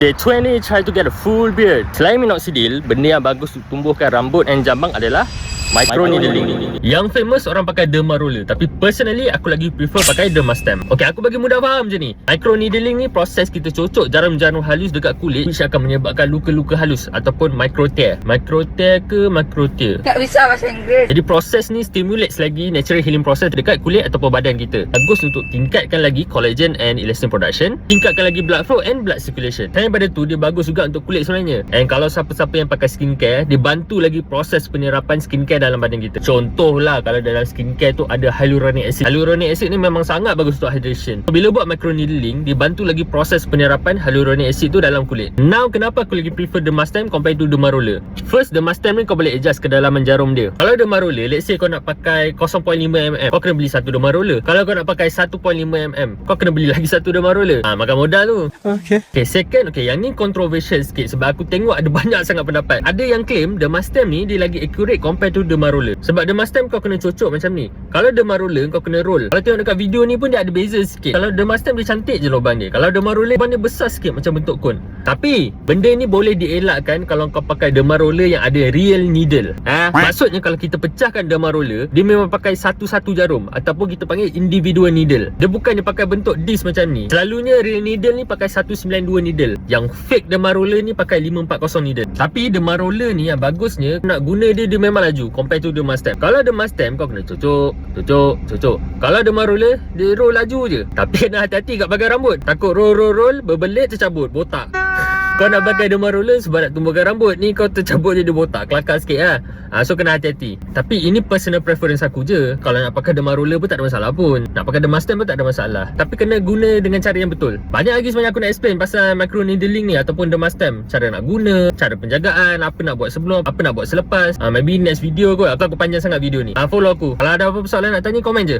Day 20, try to get a full beard. Selain minoxidil, benda yang bagus untuk tumbuhkan rambut and jambang adalah microneedling. Yang famous orang pakai derma roller, tapi personally aku lagi prefer pakai dermastem. Okay, aku bagi mudah faham je ni. Microneedling ni proses kita cocok jarum-jarum halus dekat kulit, which akan menyebabkan luka-luka halus ataupun micro tear. Micro tear ke micro tear? Tak bisa bahasa Inggeris. Jadi proses ni stimulates lagi natural healing process dekat kulit ataupun badan kita. Bagus untuk tingkatkan lagi collagen and elastin production, tingkatkan lagi blood flow and blood circulation. Dan daripada tu dia bagus juga untuk kulit sebenarnya. And kalau siapa-siapa yang pakai skincare, dia bantu lagi proses penyerapan skincare dalam badan kita. Contohlah kalau dalam skincare tu ada hyaluronic acid. Hyaluronic acid ni memang sangat bagus untuk hydration. So, bila buat microneedling, dia bantu lagi proses penyerapan hyaluronic acid tu dalam kulit. Now kenapa aku lagi prefer dermastem compared to derma roller? First, dermastem ni kau boleh adjust kedalaman jarum dia. Kalau derma roller, let's say kau nak pakai 0.5mm, kau kena beli satu derma roller. Kalau kau nak pakai 1.5mm, kau kena beli lagi satu derma roller. Makan modal tu. Okay, second, yang ni controversial sikit sebab aku tengok ada banyak sangat pendapat. Ada yang claim dermastem ni dia lagi accurate compared to derma roller. Sebab dermastem kau kena cocok macam ni. Kalau derma roller kau kena roll. Kalau tengok dekat video ni pun dia ada beza sikit. Kalau dermastem dia cantik je lubang dia. Kalau derma roller lubang dia besar sikit macam bentuk kon. Tapi benda ni boleh dielakkan kalau kau pakai derma roller yang ada real needle. Maksudnya kalau kita pecahkan derma roller, dia memang pakai satu-satu jarum ataupun kita panggil individual needle. Dia bukan dia pakai bentuk disc macam ni. Selalunya real needle ni pakai 192 needle. Yang fake derma roller ni pakai 540 needle. Tapi derma roller ni yang bagusnya nak guna dia memang laju compare to dermastem. Kalau dermastem kau kena cocok. Kalau derma roller dia roll laju je. Tapi kena hati-hati kat bagai rambut. Takut roll berbelit tercabut botak. Kau nak pakai derma roller sebab nak tumbuhkan rambut, ni kau tercabut dia botak, kelakar sikit so kena hati-hati. Tapi ini personal preference aku je. Kalau nak pakai derma roller pun tak ada masalah pun. Nak pakai dermastem pun tak ada masalah. Tapi kena guna dengan cara yang betul. Banyak lagi sebenarnya aku nak explain pasal microneedling ni ataupun dermastem. Cara nak guna, cara penjagaan, apa nak buat sebelum, apa nak buat selepas. Maybe next video kot. Aku panjang sangat video ni. Follow aku. Kalau ada apa-apa soalan nak tanya, komen je.